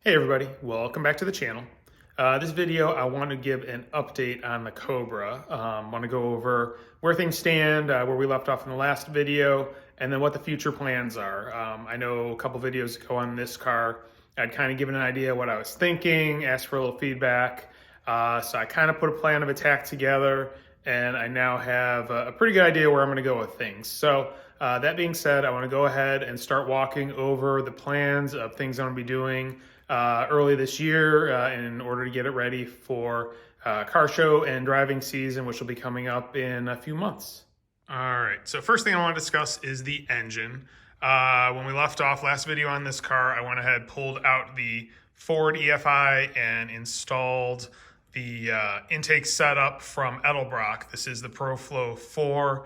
Hey everybody, welcome back to the channel. This video, I want to give an update on the Cobra. Want to go over where things stand, where we left off in the last video, and then what the future plans are. I know a couple videos ago on this car, I'd kind of given an idea of what I was thinking, asked for a little feedback. So I kind of put a plan of attack together, and I now have a pretty good idea where I'm going to go with things. So that being said, I want to go ahead and start walking over the plans of things I'm going to be doing early this year in order to get it ready for car show and driving season, which will be coming up in a few months. All right, so first thing I want to discuss is the engine. When we left off last video on this car, I went ahead, pulled out the Ford EFI and installed the intake setup from Edelbrock. This is the Pro Flow 4.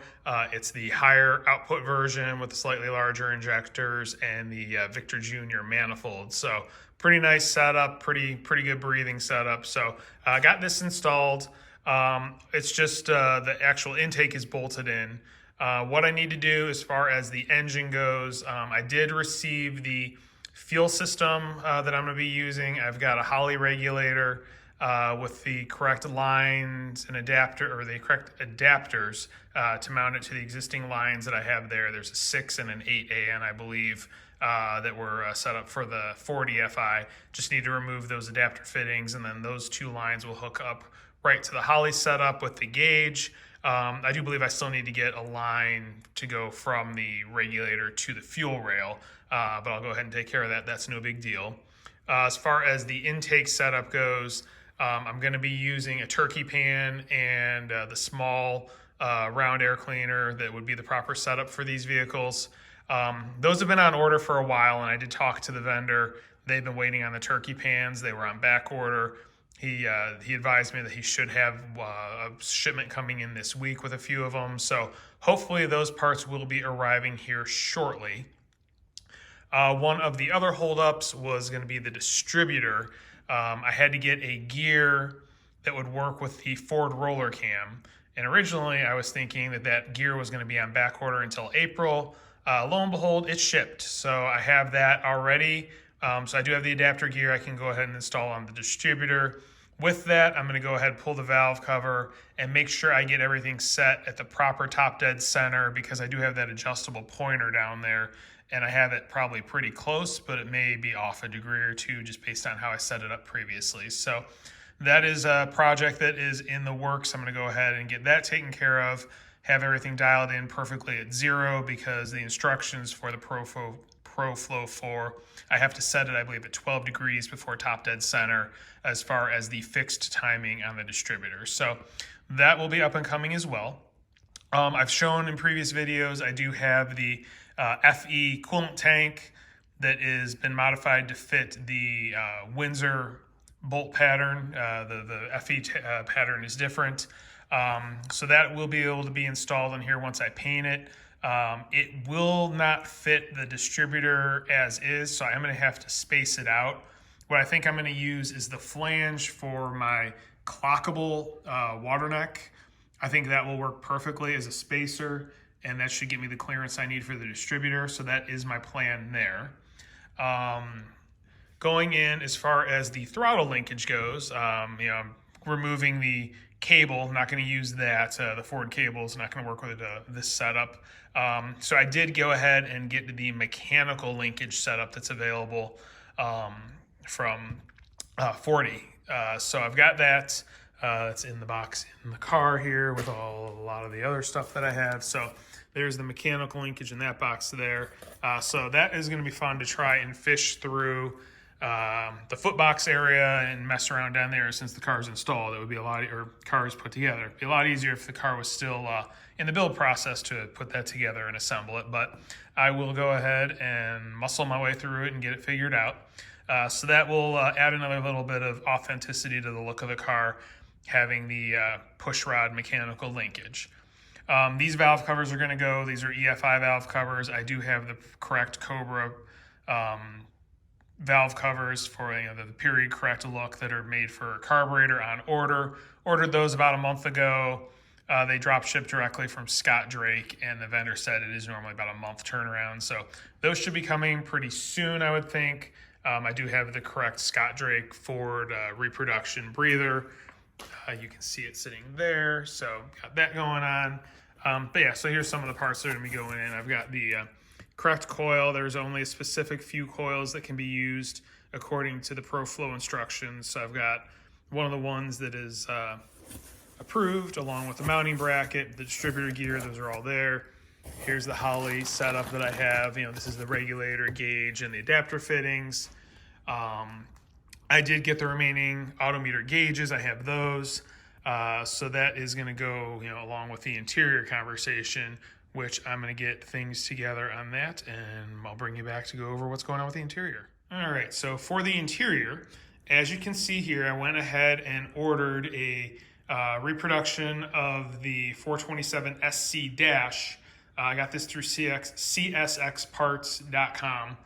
It's the higher output version with the slightly larger injectors and the Victor Jr. manifold. So pretty nice setup, pretty good breathing setup. So I got this installed. It's just the actual intake is bolted in. What I need to do as far as the engine goes, I did receive the fuel system that I'm going to be using. I've got a Holley regulator with the correct lines and adapter, or the correct adapters to mount it to the existing lines that I have there. There's a 6 and an 8AN, I believe, that were set up for the Ford EFI. Just need to remove those adapter fittings, and then those two lines will hook up right to the Holley setup with the gauge. I do believe I still need to get a line to go from the regulator to the fuel rail, but I'll go ahead and take care of that. That's no big deal. As far as the intake setup goes, I'm going to be using a turkey pan and the small round air cleaner that would be the proper setup for these vehicles. Those have been on order for a while, and I did talk to the vendor. They've been waiting on the turkey pans. They were on back order. He advised me that he should have a shipment coming in this week with a few of them. So hopefully those parts will be arriving here shortly. One of the other holdups was going to be the distributor. I had to get a gear that would work with the Ford roller cam. And originally I was thinking that that gear was going to be on back order until April. Lo and behold, it shipped. So I have that already. So I do have the adapter gear I can go ahead and install on the distributor. With that, I'm going to go ahead and pull the valve cover and make sure I get everything set at the proper top dead center, because I do have that adjustable pointer down there, and I have it probably pretty close, but it may be off a degree or two just based on how I set it up previously. So that is a project that is in the works. I'm going to go ahead and get that taken care of, have everything dialed in perfectly at 0, because the instructions for the Pro Flow 4, I have to set it, I believe, at 12 degrees before top dead center as far as the fixed timing on the distributor. So that will be up and coming as well. I've shown in previous videos, I do have the FE coolant tank that has been modified to fit the Windsor bolt pattern. The FE pattern is different. So that will be able to be installed in here once I paint it. It will not fit the distributor as is, so I'm going to have to space it out. What I think I'm going to use is the flange for my clockable water neck. I think that will work perfectly as a spacer, and that should give me the clearance I need for the distributor. So that is my plan there. Going in, as far as the throttle linkage goes, I'm removing the cable. I'm not going to use that. The Ford cable is not going to work with this setup. So I did go ahead and get the mechanical linkage setup that's available from Ford. So I've got that. It's in the box in the car here with a lot of the other stuff that I have. So there's the mechanical linkage in that box there. So that is going to be fun to try and fish through the foot box area and mess around down there. Since the car is installed, it would be a lot, or cars put together, it'd be a lot easier if the car was still in the build process to put that together and assemble it. But I will go ahead and muscle my way through it and get it figured out. So that will add another little bit of authenticity to the look of the car, having the push rod mechanical linkage. These valve covers are going to go. These are EFI valve covers. I do have the correct Cobra valve covers for the period correct look that are made for a carburetor on order. Ordered those about a month ago. They drop ship directly from Scott Drake, and the vendor said it is normally about a month turnaround. So those should be coming pretty soon, I would think. I do have the correct Scott Drake Ford reproduction breather. You can see it sitting there, so got that going on. But yeah, so here's some of the parts that are going to be going in. I've got the correct coil. There's only a specific few coils that can be used according to the Pro Flow instructions. So I've got one of the ones that is approved, along with the mounting bracket, the distributor gear. Those are all there. Here's the Holley setup that I have. This is the regulator, gauge, and the adapter fittings. I did get the remaining autometer gauges. I have those. So that is going to go, along with the interior conversation, which I'm going to get things together on that, and I'll bring you back to go over what's going on with the interior. All right, so for the interior, as you can see here, I went ahead and ordered a reproduction of the 427 SC Dash. I got this through csxparts.com.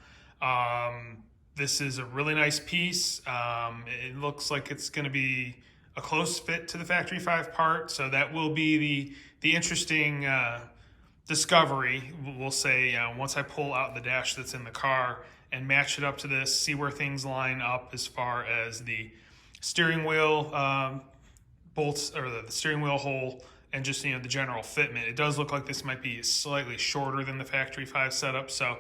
This is a really nice piece. It looks like it's going to be a close fit to the Factory 5 part, so that will be the interesting discovery, we'll say, once I pull out the dash that's in the car and match it up to this, see where things line up as far as the steering wheel bolts, or the steering wheel hole, and just the general fitment. It does look like this might be slightly shorter than the Factory 5 setup, so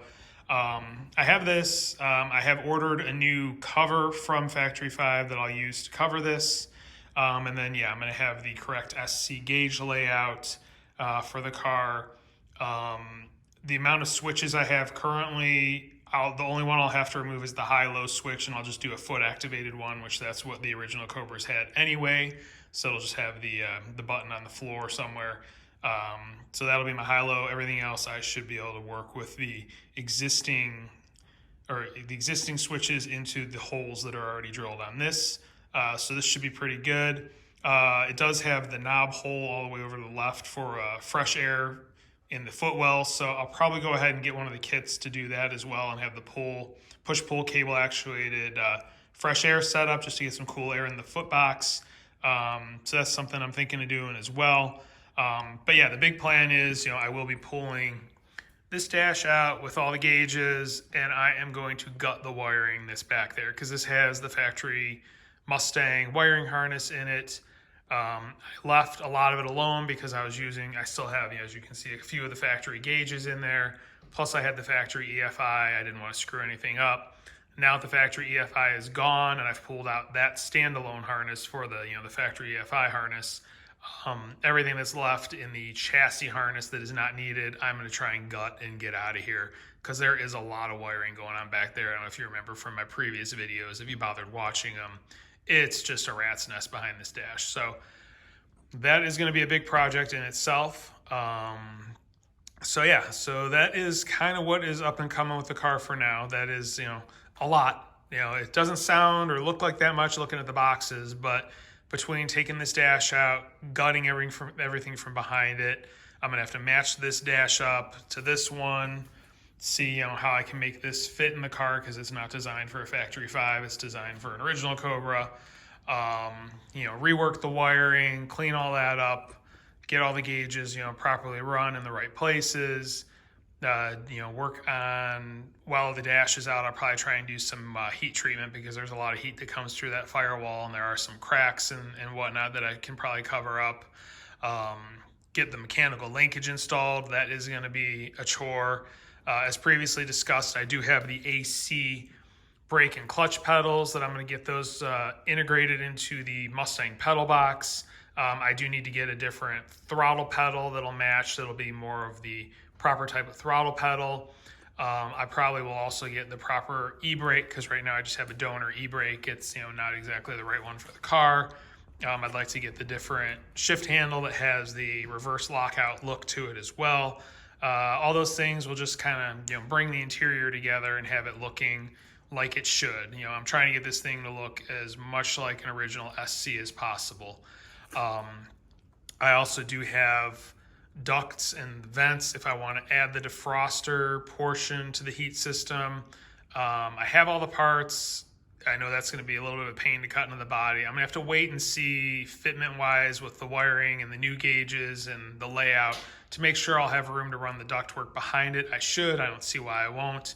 I have this. I have ordered a new cover from Factory 5 that I'll use to cover this. And then, I'm going to have the correct SC gauge layout for the car. The amount of switches I have currently, the only one I'll have to remove is the high-low switch, and I'll just do a foot-activated one, which that's what the original Cobras had anyway. So it'll just have the button on the floor somewhere. So that'll be my high-low. Everything else I should be able to work with the existing switches into the holes that are already drilled on this. So this should be pretty good. It does have the knob hole all the way over to the left for fresh air in the footwell. So I'll probably go ahead and get one of the kits to do that as well, and have the push-pull cable actuated fresh air setup just to get some cool air in the foot box. So that's something I'm thinking of doing as well. But yeah, the big plan is, I will be pulling this dash out with all the gauges, and I am going to gut the wiring that's back there, because this has the factory Mustang wiring harness in it. I left a lot of it alone because I still have, as you can see, a few of the factory gauges in there. Plus I had the factory EFI. I didn't want to screw anything up. Now that the factory EFI is gone and I've pulled out that standalone harness for the factory EFI harness, everything that's left in the chassis harness that is not needed, I'm going to try and gut and get out of here, because there is a lot of wiring going on back there. I don't know if you remember from my previous videos, if you bothered watching them, it's just a rat's nest behind this dash. So that is going to be a big project in itself. So that is kind of what is up and coming with the car for now. That is, a lot. It doesn't sound or look like that much looking at the boxes, but between taking this dash out, gutting everything from behind it, I'm gonna have to match this dash up to this one, see how I can make this fit in the car, because it's not designed for a Factory 5, it's designed for an original Cobra. Rework the wiring, clean all that up, get all the gauges properly run in the right places. Work on, while the dash is out, I'll probably try and do some heat treatment, because there's a lot of heat that comes through that firewall, and there are some cracks and whatnot that I can probably cover up. Get the mechanical linkage installed. That is going to be a chore. As previously discussed, I do have the AC brake and clutch pedals that I'm going to get those integrated into the Mustang pedal box. I do need to get a different throttle pedal that'll match. That'll be more of the proper type of throttle pedal. I probably will also get the proper e-brake, because right now I just have a donor e-brake. It's not exactly the right one for the car. I'd like to get the different shift handle that has the reverse lockout look to it as well. All those things will just kind of bring the interior together and have it looking like it should. I'm trying to get this thing to look as much like an original SC as possible. I also do have ducts and vents if I want to add the defroster portion to the heat system. I have all the parts. I know that's going to be a little bit of a pain to cut into the body. I'm going to have to wait and see fitment-wise with the wiring and the new gauges and the layout to make sure I'll have room to run the ductwork behind it. I should. I don't see why I won't.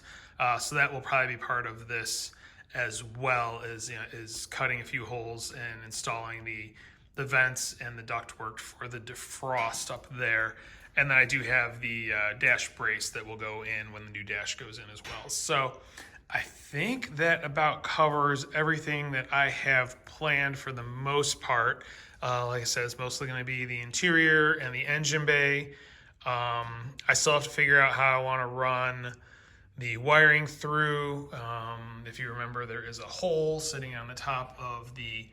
So that will probably be part of this as well as, is cutting a few holes and installing the vents and the ductwork for the defrost up there. And then I do have the dash brace that will go in when the new dash goes in as well. So I think that about covers everything that I have planned for the most part. Like I said, it's mostly going to be the interior and the engine bay. I still have to figure out how I want to run the wiring through. If you remember, there is a hole sitting on the top of the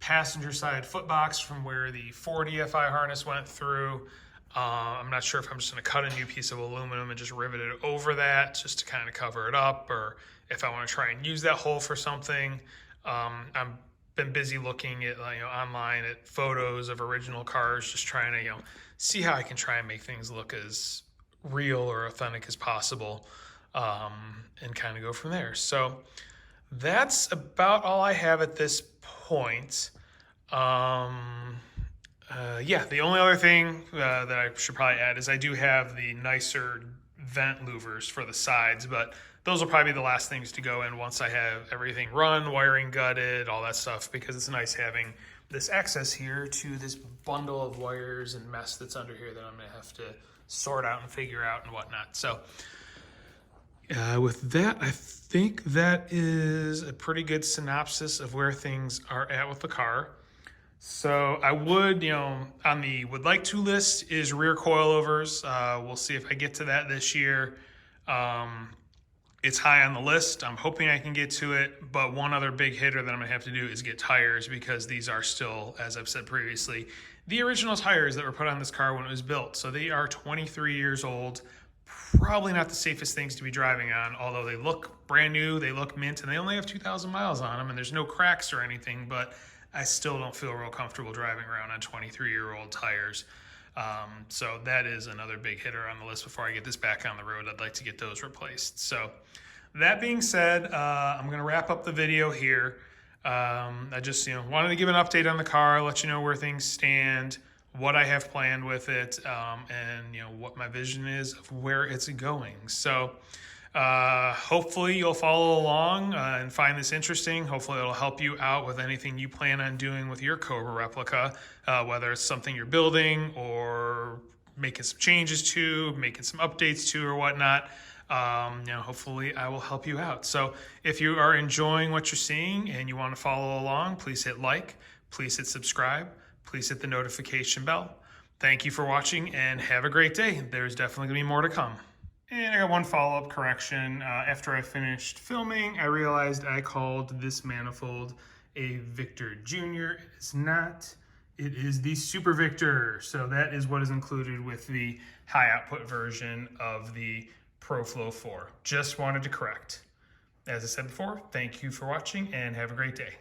passenger side footbox from where the Ford EFI harness went through. I'm not sure if I'm just going to cut a new piece of aluminum and just rivet it over that just to kind of cover it up, or if I want to try and use that hole for something. I've been busy looking at online at photos of original cars, just trying to see how I can try and make things look as real or authentic as possible, and kind of go from there. So that's about all I have at this point. Yeah, the only other thing that I should probably add is I do have the nicer vent louvers for the sides, but those will probably be the last things to go in once I have everything run, wiring gutted, all that stuff, because it's nice having this access here to this bundle of wires and mess that's under here that I'm going to have to sort out and figure out and whatnot. So with that, I think that is a pretty good synopsis of where things are at with the car. So I would, on the would like to list is rear coilovers. We'll see if I get to that this year. It's high on the list. I'm hoping I can get to it, but one other big hitter that I'm gonna have to do is get tires, because these are still, as I've said previously, the original tires that were put on this car when it was built. So they are 23 years old. Probably not the safest things to be driving on, although they look brand new, they look mint, and they only have 2,000 miles on them, and there's no cracks or anything, but I still don't feel real comfortable driving around on 23-year-old tires. So that is another big hitter on the list. Before I get this back on the road, I'd like to get those replaced. So that being said, I'm going to wrap up the video here. I just wanted to give an update on the car, let you know where things stand, what I have planned with it, and what my vision is of where it's going. So hopefully you'll follow along and find this interesting. Hopefully it'll help you out with anything you plan on doing with your Cobra replica, whether it's something you're building or making some changes to, making some updates to, or whatnot. Hopefully I will help you out. So if you are enjoying what you're seeing and you want to follow along, please hit like, please hit subscribe, please hit the notification bell. Thank you for watching and have a great day. There's definitely gonna be more to come. And I got one follow-up correction. After I finished filming, I realized I called this manifold a Victor Jr. It is not. It is the Super Victor. So that is what is included with the high output version of the Pro Flow 4. Just wanted to correct. As I said before, thank you for watching and have a great day.